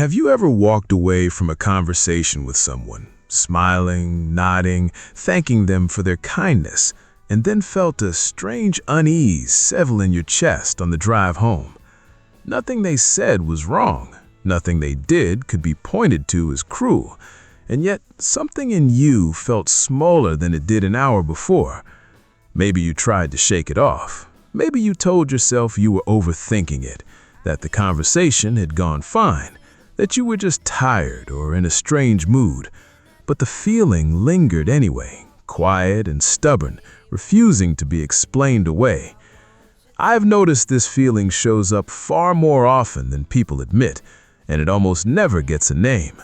Have you ever walked away from a conversation with someone, smiling, nodding, thanking them for their kindness, and then felt a strange unease settle in your chest on the drive home? Nothing they said was wrong. Nothing they did could be pointed to as cruel. And yet, something in you felt smaller than it did an hour before. Maybe you tried to shake it off. Maybe you told yourself you were overthinking it, that the conversation had gone fine, that you were just tired or in a strange mood. But the feeling lingered anyway, quiet and stubborn, refusing to be explained away. I've noticed this feeling shows up far more often than people admit, and it almost never gets a name.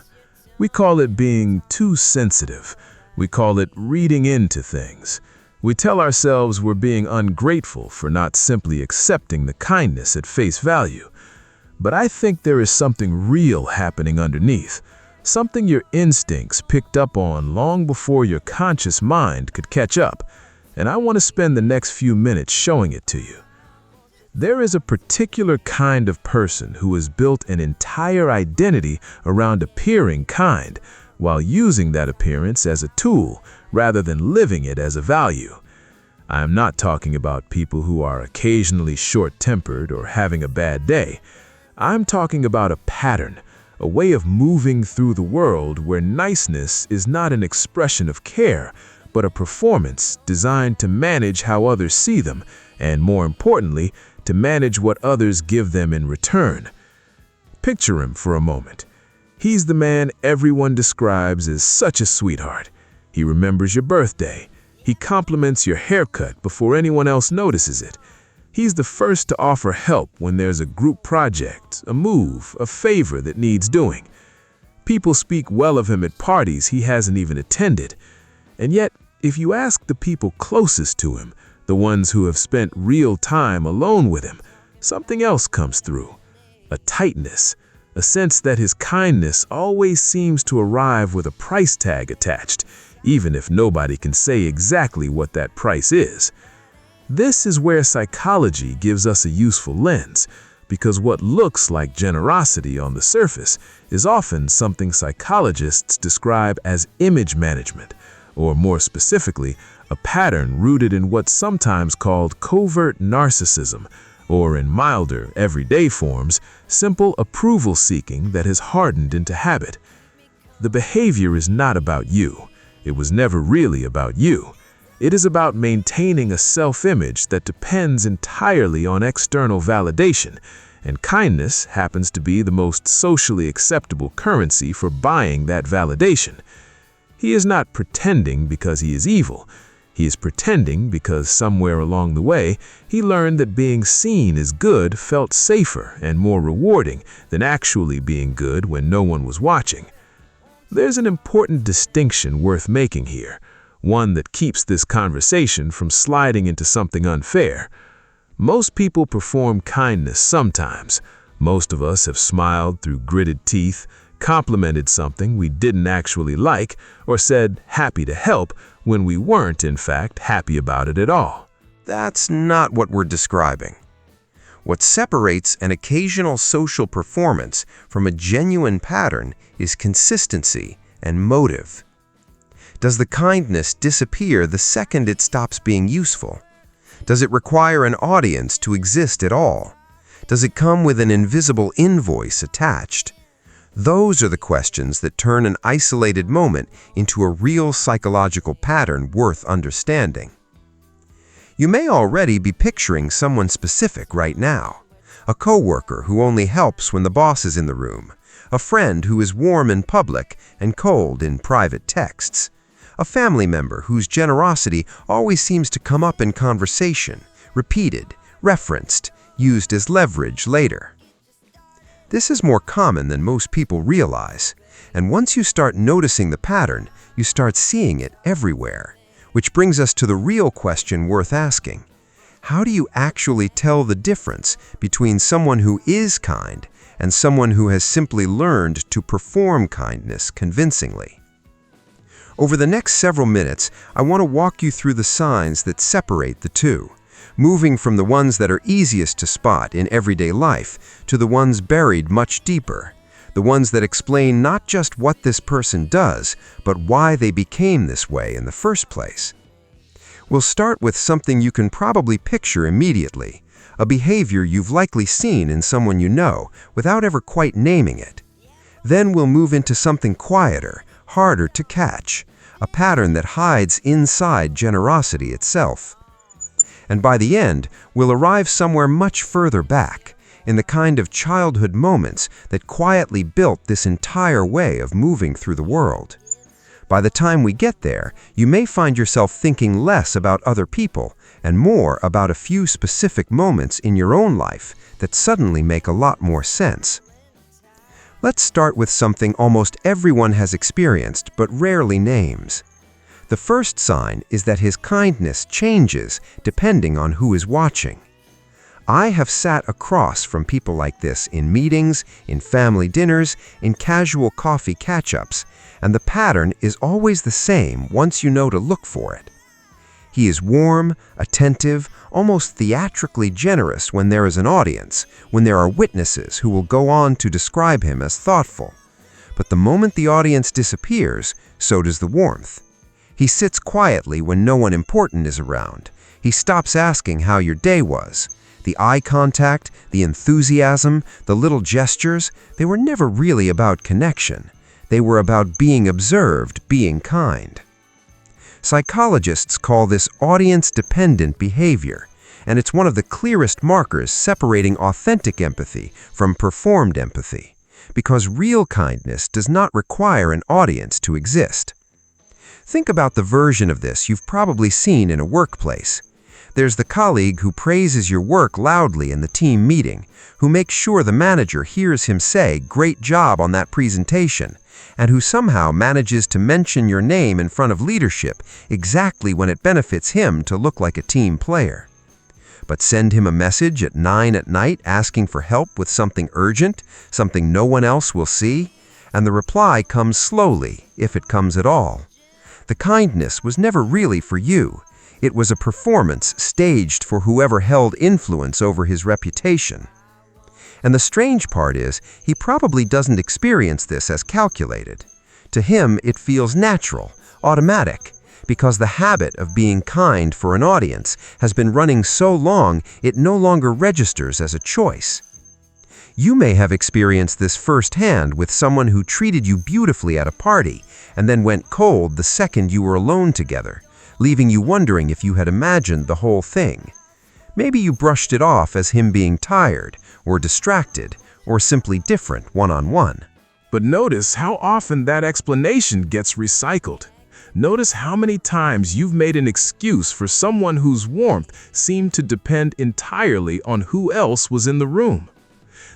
We call it being too sensitive. We call it reading into things. We tell ourselves we're being ungrateful for not simply accepting the kindness at face value. But I think there is something real happening underneath, something your instincts picked up on long before your conscious mind could catch up, and I want to spend the next few minutes showing it to you. There is a particular kind of person who has built an entire identity around appearing kind, while using that appearance as a tool rather than living it as a value. I am not talking about people who are occasionally short-tempered or having a bad day. I'm talking about a pattern, a way of moving through the world where niceness is not an expression of care, but a performance designed to manage how others see them, and more importantly, to manage what others give them in return. Picture him for a moment. He's the man everyone describes as such a sweetheart. He remembers your birthday. He compliments your haircut before anyone else notices it. He's the first to offer help when there's a group project, a move, a favor that needs doing. People speak well of him at parties he hasn't even attended. And yet, if you ask the people closest to him, the ones who have spent real time alone with him, something else comes through. A tightness, a sense that his kindness always seems to arrive with a price tag attached, even if nobody can say exactly what that price is. This is where psychology gives us a useful lens, because what looks like generosity on the surface is often something psychologists describe as image management, or more specifically, a pattern rooted in what's sometimes called covert narcissism, or in milder, everyday forms, simple approval seeking that has hardened into habit. The behavior is not about you. It was never really about you. It is about maintaining a self-image that depends entirely on external validation, and kindness happens to be the most socially acceptable currency for buying that validation. He is not pretending because he is evil. He is pretending because somewhere along the way, he learned that being seen as good felt safer and more rewarding than actually being good when no one was watching. There's an important distinction worth making here, one that keeps this conversation from sliding into something unfair. Most people perform kindness sometimes. Most of us have smiled through gritted teeth, complimented something we didn't actually like, or said happy to help when we weren't, in fact, happy about it at all. That's not what we're describing. What separates an occasional social performance from a genuine pattern is consistency and motive. Does the kindness disappear the second it stops being useful? Does it require an audience to exist at all? Does it come with an invisible invoice attached? Those are the questions that turn an isolated moment into a real psychological pattern worth understanding. You may already be picturing someone specific right now. A coworker who only helps when the boss is in the room. A friend who is warm in public and cold in private texts. A family member whose generosity always seems to come up in conversation, repeated, referenced, used as leverage later. This is more common than most people realize, and once you start noticing the pattern, you start seeing it everywhere, which brings us to the real question worth asking. How do you actually tell the difference between someone who is kind and someone who has simply learned to perform kindness convincingly? Over the next several minutes, I want to walk you through the signs that separate the two, moving from the ones that are easiest to spot in everyday life to the ones buried much deeper, the ones that explain not just what this person does, but why they became this way in the first place. We'll start with something you can probably picture immediately, a behavior you've likely seen in someone you know without ever quite naming it. Then we'll move into something quieter, harder to catch, a pattern that hides inside generosity itself. And by the end, we'll arrive somewhere much further back, in the kind of childhood moments that quietly built this entire way of moving through the world. By the time we get there, you may find yourself thinking less about other people and more about a few specific moments in your own life that suddenly make a lot more sense. Let's start with something almost everyone has experienced but rarely names. The first sign is that his kindness changes depending on who is watching. I have sat across from people like this in meetings, in family dinners, in casual coffee catch-ups, and the pattern is always the same once you know to look for it. He is warm, attentive, almost theatrically generous when there is an audience, when there are witnesses who will go on to describe him as thoughtful. But the moment the audience disappears, so does the warmth. He sits quietly when no one important is around. He stops asking how your day was. The eye contact, the enthusiasm, the little gestures, they were never really about connection. They were about being observed, being kind. Psychologists call this audience-dependent behavior, and it's one of the clearest markers separating authentic empathy from performed empathy, because real kindness does not require an audience to exist. Think about the version of this you've probably seen in a workplace. There's the colleague who praises your work loudly in the team meeting, who makes sure the manager hears him say, "Great job on that presentation," and who somehow manages to mention your name in front of leadership exactly when it benefits him to look like a team player. But send him a message at 9 at night asking for help with something urgent, something no one else will see, and the reply comes slowly, if it comes at all. The kindness was never really for you. It was a performance staged for whoever held influence over his reputation. And the strange part is, he probably doesn't experience this as calculated. To him, it feels natural, automatic, because the habit of being kind for an audience has been running so long it no longer registers as a choice. You may have experienced this firsthand with someone who treated you beautifully at a party and then went cold the second you were alone together, leaving you wondering if you had imagined the whole thing. Maybe you brushed it off as him being tired, or distracted, or simply different one-on-one. But notice how often that explanation gets recycled. Notice how many times you've made an excuse for someone whose warmth seemed to depend entirely on who else was in the room.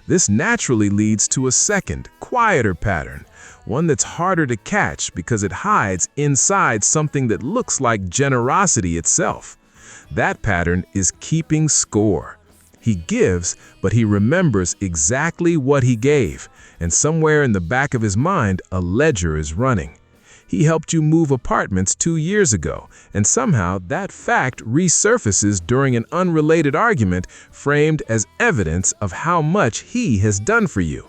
This naturally leads to a second, quieter pattern, one that's harder to catch because it hides inside something that looks like generosity itself. That pattern is keeping score. He gives, but he remembers exactly what he gave, and somewhere in the back of his mind, a ledger is running. He helped you move apartments 2 years ago, and somehow that fact resurfaces during an unrelated argument framed as evidence of how much he has done for you.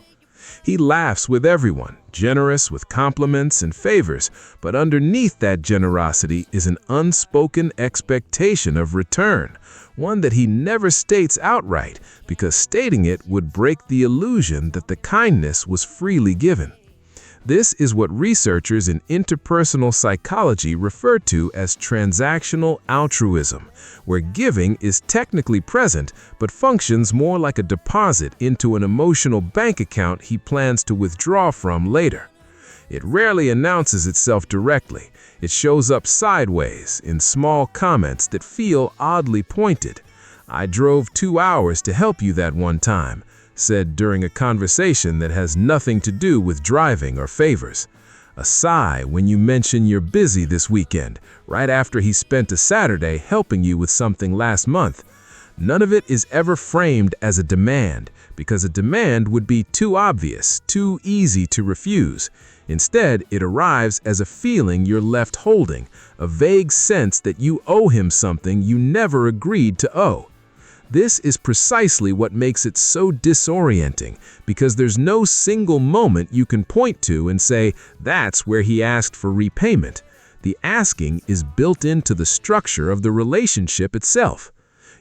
He laughs with everyone, generous with compliments and favors, but underneath that generosity is an unspoken expectation of return, one that he never states outright because stating it would break the illusion that the kindness was freely given. This is what researchers in interpersonal psychology refer to as transactional altruism, where giving is technically present but functions more like a deposit into an emotional bank account he plans to withdraw from later. It rarely announces itself directly. It shows up sideways in small comments that feel oddly pointed. "I drove 2 hours to help you that one time," said during a conversation that has nothing to do with driving or favors. A sigh when you mention you're busy this weekend, right after he spent a Saturday helping you with something last month. None of it is ever framed as a demand, because a demand would be too obvious, too easy to refuse. Instead, it arrives as a feeling you're left holding, a vague sense that you owe him something you never agreed to owe. This is precisely what makes it so disorienting, because there's no single moment you can point to and say, that's where he asked for repayment. The asking is built into the structure of the relationship itself.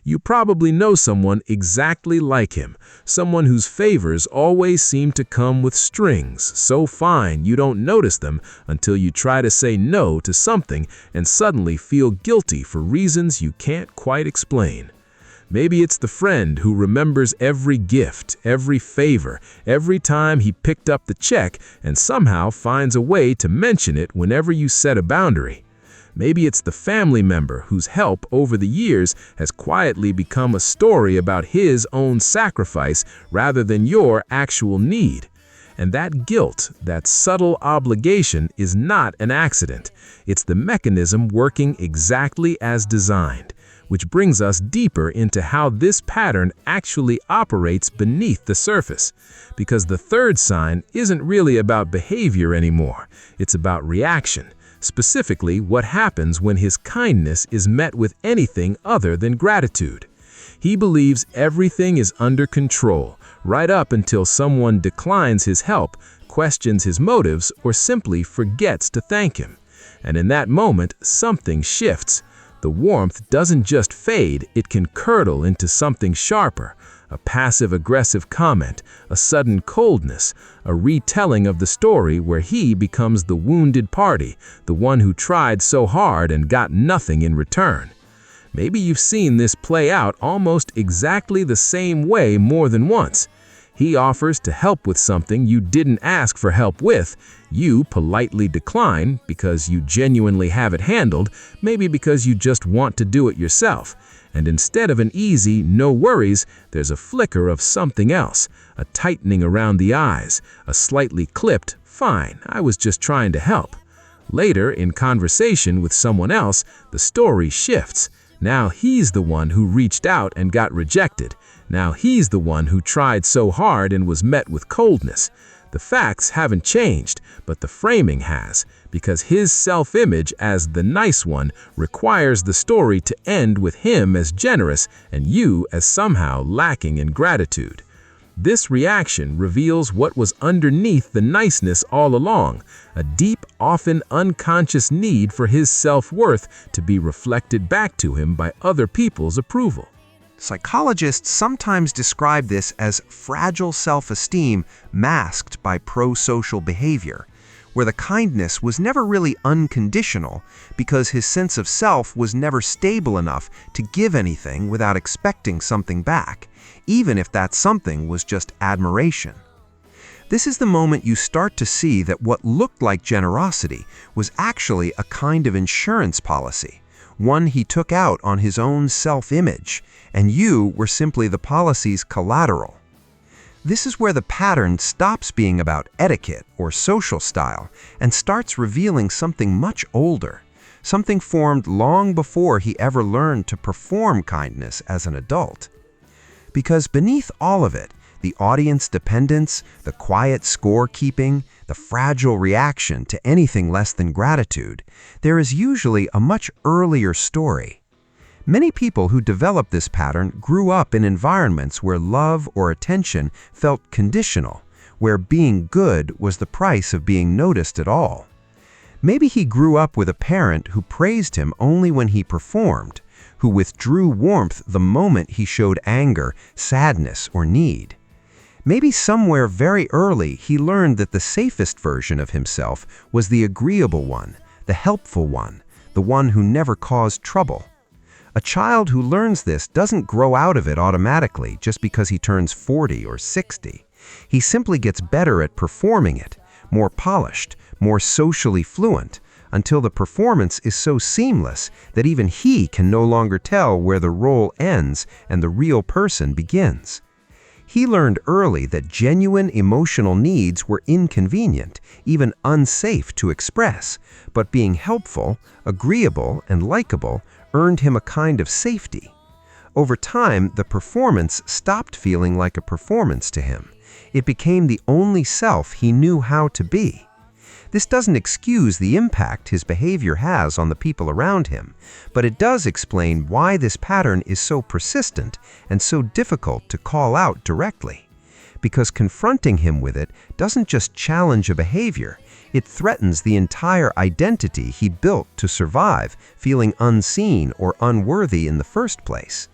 You probably know someone exactly like him, someone whose favors always seem to come with strings, so fine you don't notice them until you try to say no to something and suddenly feel guilty for reasons you can't quite explain. Maybe it's the friend who remembers every gift, every favor, every time he picked up the check and somehow finds a way to mention it whenever you set a boundary. Maybe it's the family member whose help over the years has quietly become a story about his own sacrifice rather than your actual need. And that guilt, that subtle obligation, is not an accident. It's the mechanism working exactly as designed. Which brings us deeper into how this pattern actually operates beneath the surface. Because the third sign isn't really about behavior anymore. It's about reaction. Specifically, what happens when his kindness is met with anything other than gratitude. He believes everything is under control, right up until someone declines his help, questions his motives, or simply forgets to thank him. And in that moment, something shifts. The warmth doesn't just fade, it can curdle into something sharper. A passive-aggressive comment, a sudden coldness, a retelling of the story where he becomes the wounded party, the one who tried so hard and got nothing in return. Maybe you've seen this play out almost exactly the same way more than once. He offers to help with something you didn't ask for help with. You politely decline because you genuinely have it handled, maybe because you just want to do it yourself. And instead of an easy, no worries, there's a flicker of something else, a tightening around the eyes, a slightly clipped, fine, I was just trying to help. Later, in conversation with someone else, the story shifts. Now he's the one who reached out and got rejected. Now he's the one who tried so hard and was met with coldness. The facts haven't changed, but the framing has, because his self-image as the nice one requires the story to end with him as generous and you as somehow lacking in gratitude. This reaction reveals what was underneath the niceness all along, a deep, often unconscious need for his self-worth to be reflected back to him by other people's approval. Psychologists sometimes describe this as fragile self-esteem masked by pro-social behavior, where the kindness was never really unconditional because his sense of self was never stable enough to give anything without expecting something back, even if that something was just admiration. This is the moment you start to see that what looked like generosity was actually a kind of insurance policy, one he took out on his own self-image, and you were simply the policy's collateral. This is where the pattern stops being about etiquette or social style and starts revealing something much older, something formed long before he ever learned to perform kindness as an adult. Because beneath all of it, the audience dependence, the quiet scorekeeping, the fragile reaction to anything less than gratitude, there is usually a much earlier story. Many people who develop this pattern grew up in environments where love or attention felt conditional, where being good was the price of being noticed at all. Maybe he grew up with a parent who praised him only when he performed, who withdrew warmth the moment he showed anger, sadness, or need. Maybe somewhere very early he learned that the safest version of himself was the agreeable one, the helpful one, the one who never caused trouble. A child who learns this doesn't grow out of it automatically just because he turns 40 or 60. He simply gets better at performing it, more polished, more socially fluent, until the performance is so seamless that even he can no longer tell where the role ends and the real person begins. He learned early that genuine emotional needs were inconvenient, even unsafe to express, but being helpful, agreeable, and likable earned him a kind of safety. Over time, the performance stopped feeling like a performance to him. It became the only self he knew how to be. This doesn't excuse the impact his behavior has on the people around him, but it does explain why this pattern is so persistent and so difficult to call out directly. Because confronting him with it doesn't just challenge a behavior, it threatens the entire identity he built to survive, feeling unseen or unworthy in the first place.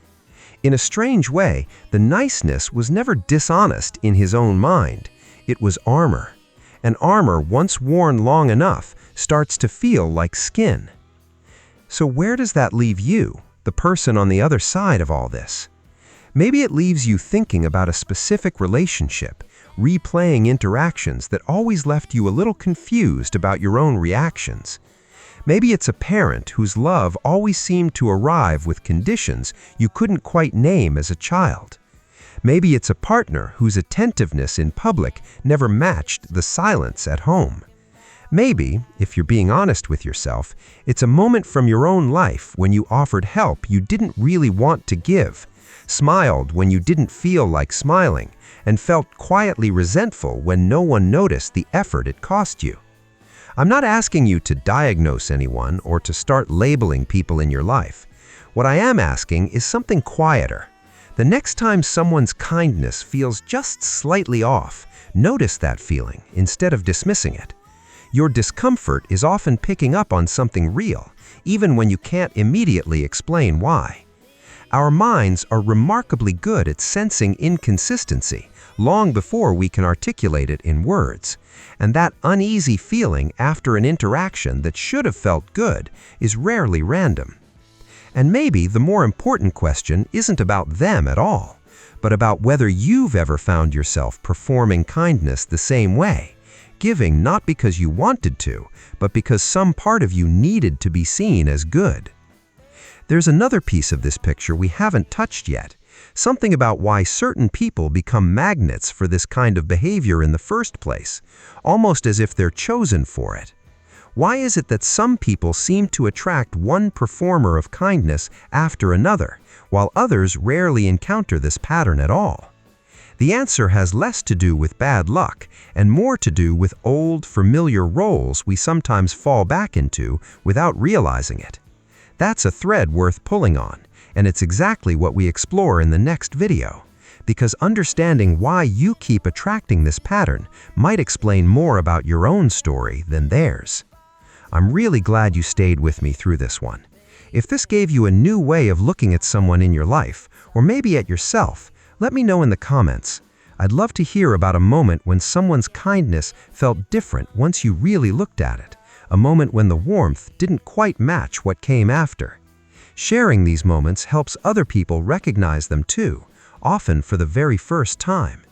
In a strange way, the niceness was never dishonest in his own mind. It was armor. And armor, once worn long enough, starts to feel like skin. So where does that leave you, the person on the other side of all this? Maybe it leaves you thinking about a specific relationship, replaying interactions that always left you a little confused about your own reactions. Maybe it's a parent whose love always seemed to arrive with conditions you couldn't quite name as a child. Maybe it's a partner whose attentiveness in public never matched the silence at home. Maybe, if you're being honest with yourself, it's a moment from your own life when you offered help you didn't really want to give, smiled when you didn't feel like smiling, and felt quietly resentful when no one noticed the effort it cost you. I'm not asking you to diagnose anyone or to start labeling people in your life. What I am asking is something quieter. The next time someone's kindness feels just slightly off, notice that feeling instead of dismissing it. Your discomfort is often picking up on something real, even when you can't immediately explain why. Our minds are remarkably good at sensing inconsistency long before we can articulate it in words, and that uneasy feeling after an interaction that should have felt good is rarely random. And maybe the more important question isn't about them at all, but about whether you've ever found yourself performing kindness the same way, giving not because you wanted to, but because some part of you needed to be seen as good. There's another piece of this picture we haven't touched yet, something about why certain people become magnets for this kind of behavior in the first place, almost as if they're chosen for it. Why is it that some people seem to attract one performer of kindness after another, while others rarely encounter this pattern at all? The answer has less to do with bad luck and more to do with old, familiar roles we sometimes fall back into without realizing it. That's a thread worth pulling on, and it's exactly what we explore in the next video, because understanding why you keep attracting this pattern might explain more about your own story than theirs. I'm really glad you stayed with me through this one. If this gave you a new way of looking at someone in your life, or maybe at yourself, let me know in the comments. I'd love to hear about a moment when someone's kindness felt different once you really looked at it, a moment when the warmth didn't quite match what came after. Sharing these moments helps other people recognize them too, often for the very first time.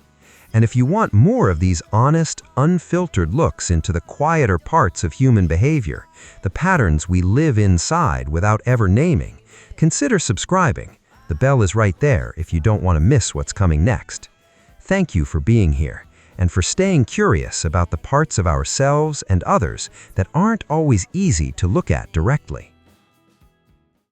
And if you want more of these honest, unfiltered looks into the quieter parts of human behavior, the patterns we live inside without ever naming, consider subscribing. The bell is right there if you don't want to miss what's coming next. Thank you for being here and for staying curious about the parts of ourselves and others that aren't always easy to look at directly.